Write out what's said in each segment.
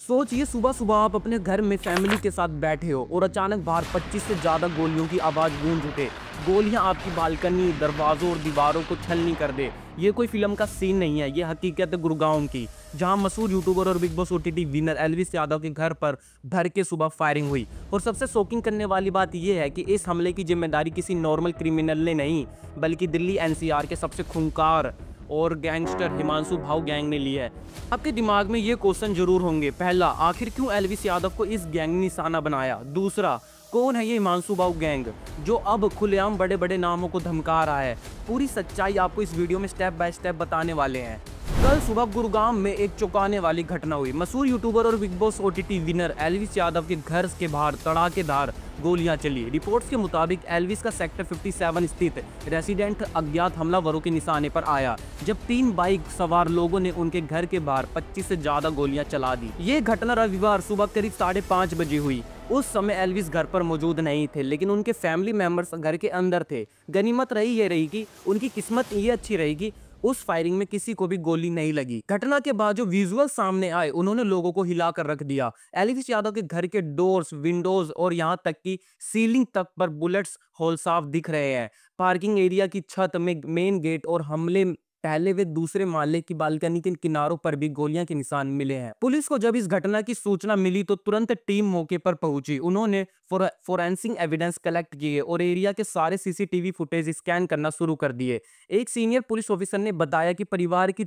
सोचिए सुबह सुबह आप अपने घर में फैमिली के साथ बैठे हो और अचानक बाहर 25 से ज्यादा गोलियों की आवाज गूंज उठे। गोलियां आपकी बालकनी, दरवाजों और दीवारों को छलनी कर दे। ये कोई फिल्म का सीन नहीं है, ये हकीकत है गुड़गांव की, जहां मशहूर यूट्यूबर और big boss OTT winner Elvis Yadav के घर पर भर के सुबह फायरिंग हुई। और सबसे शॉकिंग करने वाली बात यह है कि इस हमले की जिम्मेदारी किसी नॉर्मल क्रिमिनल ने नहीं, बल्कि दिल्ली एनसीआर के सबसे खूंखार और गैंगस्टर हिमांशु भाऊ गैंग ने लिया है। आपके दिमाग में ये क्वेश्चन जरूर होंगे, पहला, आखिर क्यों एल्विस यादव को इस गैंग ने निशाना बनाया? दूसरा, कौन है ये हिमांशु भाऊ गैंग जो अब खुलेआम बड़े बड़े नामों को धमका रहा है? पूरी सच्चाई आपको इस वीडियो में स्टेप बाय स्टेप बताने वाले हैं। कल सुबह गुरुग्राम में एक चौंकाने वाली घटना हुई। मशहूर यूट्यूबर और big boss OTT winner Elvis Yadav के घर के बाहर तड़ाकेदार गोलियां चली। रिपोर्ट्स के मुताबिक एल्विस का सेक्टर 57 स्थित रेसिडेंट अज्ञात हमलावरों के निशाने पर आया, जब 3 बाइक सवार लोगों ने उनके घर के बाहर 25 से ज्यादा गोलियां चला दी। ये घटना रविवार सुबह करीब 5:30 बजे हुई। उस समय एल्विस घर पर मौजूद नहीं थे, लेकिन उनके फैमिली मेंबर्स घर के अंदर थे। गनीमत ये रही कि उनकी किस्मत ये अच्छी रहेगी, उस फायरिंग में किसी को भी गोली नहीं लगी। घटना के बाद जो विजुअल सामने आए, उन्होंने लोगों को हिलाकर रख दिया। एल्विस यादव के घर के डोर्स, विंडोज और यहां तक कि सीलिंग तक पर बुलेट्स होल साफ दिख रहे हैं। पार्किंग एरिया की छत में, मेन गेट और हमले पहले वे दूसरे माले की बालकनी के किनारों पर भी गोलियां के निशान मिले हैं। पुलिस को जब इस घटना की सूचना मिली तो तुरंत टीम मौके पर पहुंची। उन्होंने फोरेंसिक एविडेंस कलेक्ट किए और एरिया के सारे सीसीटीवी फुटेज स्कैन करना शुरू कर दिए। एक सीनियर पुलिस ऑफिसर ने बताया कि परिवार की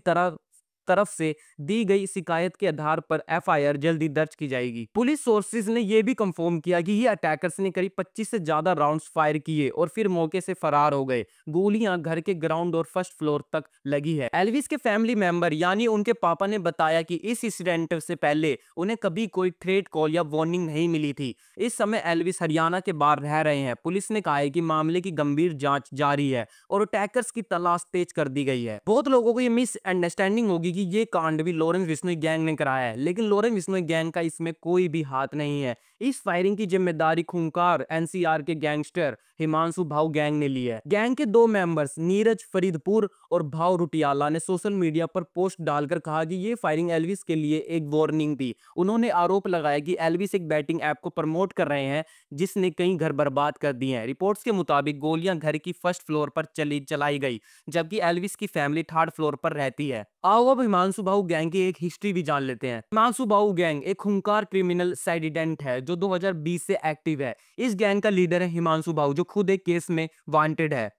तरफ से दी गई शिकायत के आधार पर एफआईआर जल्दी दर्ज की जाएगी। पुलिस सोर्सेज ने यह भी कंफर्म किया कि ये अटैकर्स ने करीब 25 से ज्यादा राउंड्स फायर किए और फिर मौके से फरार हो गए। गोलियां घर के ग्राउंड और फर्स्ट फ्लोर तक लगी है। एल्विस के फैमिली मेंबर यानी उनके पापा ने बताया कि इस इंसिडेंट से पहले उन्हें कभी कोई थ्रेट कॉल या वार्निंग नहीं मिली थी। इस समय एल्विस हरियाणा के बाहर रह रहे हैं। पुलिस ने कहा है कि मामले की गंभीर जांच जारी है और अटैकर्स की तलाश तेज कर दी गई है। बहुत लोगों को ये मिसअंडरस्टैंडिंग होगी कि ये कांड भी लॉरेंस बिश्नोई गैंग ने कराया है, लेकिन लॉरेंस बिश्नोई गैंग का इसमें कोई भी हाथ नहीं है। इस फायरिंग की जिम्मेदारी खूंखार एनसीआर के गैंगस्टर हिमांशु भाऊ गैंग ने ली है। गैंग के 2 मेंबर्स नीरज फरीदपुर और भाव रुटियाला ने सोशल मीडिया पर पोस्ट डालकर कहा कि ये फायरिंग एल्विस के लिए एक वार्निंग थी। उन्होंने आरोप लगाया कि एल्विस एक बैटिंग ऐप को प्रमोट कर रहे हैं जिसने कई घर बर्बाद कर दिए हैं। रिपोर्ट्स के मुताबिक गोलियां घर की फर्स्ट फ्लोर पर चलाई गई, जबकि एल्विस की फैमिली 3rd फ्लोर पर रहती है। आओ अब हिमांशु भाऊ गैंग की एक हिस्ट्री भी जान लेते हैं। हिमांशु भाऊ गैंग एक खूंखार क्रिमिनल साइडेंट है जो 2020 से एक्टिव है। इस गैंग का लीडर है हिमांशु भाऊ, जो खुद एक केस में वांटेड है।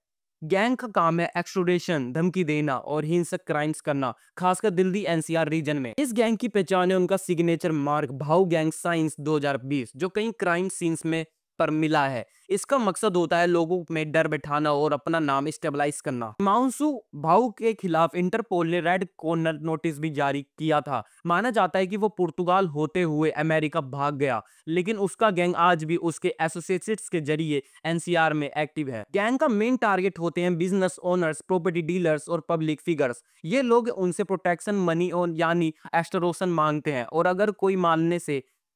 गैंग का काम है एक्सटोर्शन, धमकी देना और हिंसक क्राइम्स करना, खासकर दिल्ली एनसीआर रीजन में। इस गैंग की पहचान है उनका सिग्नेचर मार्क भाऊ गैंग साइंस 2020, जो कई क्राइम सीन्स में पर मिला है। इसका मकसद होता है लोगों में डर बैठाना और अपना नाम स्टेबलाइज करना। हिमांशु भाऊ के खिलाफ इंटरपोल ने रेड कॉर्नर नोटिस भी जारी किया था। माना जाता है कि वो पुर्तगाल होते हुए अमेरिका भाग गया, लेकिन उसका गैंग आज भी उसके एसोसिएट्स के जरिए एनसीआर में एक्टिव है। गैंग का मेन टारगेट होते हैं बिजनेस ओनर्स, प्रॉपर्टी डीलर्स और पब्लिक फिगर्स। ये लोग उनसे प्रोटेक्शन मनी और यानी एक्सटॉर्शन मांगते हैं, और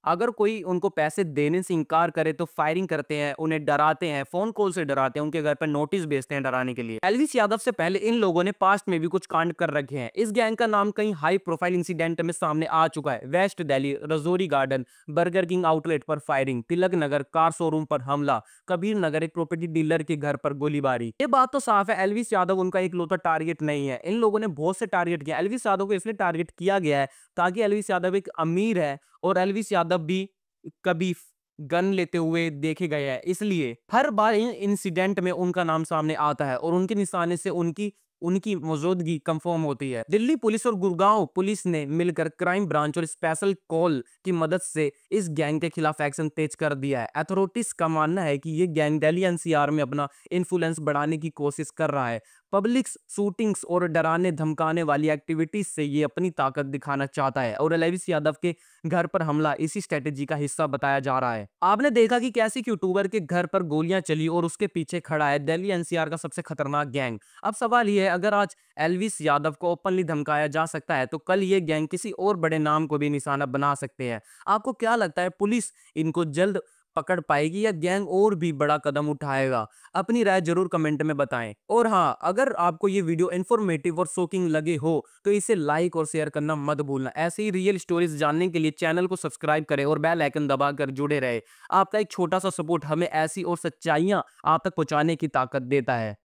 अगर कोई उनको पैसे देने से इनकार करे तो फायरिंग करते हैं, उन्हें डराते हैं, फोन कॉल से डराते हैं, उनके घर पर नोटिस भेजते हैं डराने के लिए। एल्विस यादव से पहले इन लोगों ने पास्ट में भी कुछ कांड कर रखे हैं। इस गैंग का नाम कई हाई प्रोफाइल इंसिडेंट में सामने आ चुका है। West Delhi Rajouri Garden Burger King outlet पर firing, Tilak Nagar car showroom पर हमला, कबीर नगर एक प्रॉपर्टी डीलर के घर पर गोलीबारी। ये बात तो साफ है, एल्विस यादव उनका इकलौता टारगेट नहीं है। इन लोगों ने बहुत से टारगेट किया। एल्विस यादव को इसलिए टारगेट किया गया है ताकि एल्विस यादव एक अमीर है और एल्विस यादव भी कभी गन लेते हुए देखे गए हैं, इसलिए हर बार इन इंसिडेंट में उनका नाम सामने आता है और उनके निशाने से उनकी मौजूदगी कंफर्म होती है। दिल्ली पुलिस और गुड़गांव पुलिस ने मिलकर क्राइम ब्रांच और स्पेशल कॉल की मदद से इस गैंग के खिलाफ एक्शन तेज कर दिया है। अथॉरिटीज का मानना है कि ये गैंग दिल्ली एनसीआर में अपना इन्फ्लुएंस बढ़ाने की कोशिश कर रहा है। पब्लिक शूटिंग्स और डराने धमकाने वाली एक्टिविटीज से ये अपनी ताकत दिखाना चाहता है, और एल्विस यादव के घर पर हमला इसी स्ट्रेटेजी का हिस्सा बताया जा रहा है। आपने देखा कि कैसे यूट्यूबर के घर पर गोलियां चली और उसके पीछे खड़ा है दिल्ली एनसीआर का सबसे खतरनाक गैंग। अब सवाल यह है, अगर आज एल्विस यादव को ओपनली धमकाया जा सकता है तो कल ये गैंग किसी और बड़े नाम को भी निशाना बना सकते हैं। आपको क्या लगता है, पुलिस इनको जल्द पकड़ पाएगी या गैंग और भी बड़ा कदम उठाएगा? अपनी राय जरूर कमेंट में बताएं। और हाँ, अगर आपको ये वीडियो इन्फॉर्मेटिव और शॉकिंग लगे हो तो इसे लाइक और शेयर करना मत भूलना। ऐसे ही रियल स्टोरीज जानने के लिए चैनल को सब्सक्राइब करें और बेल आइकन दबाकर जुड़े रहे। आपका एक छोटा सा सपोर्ट हमें ऐसी और सच्चाइयां आप तक पहुंचाने की ताकत देता है।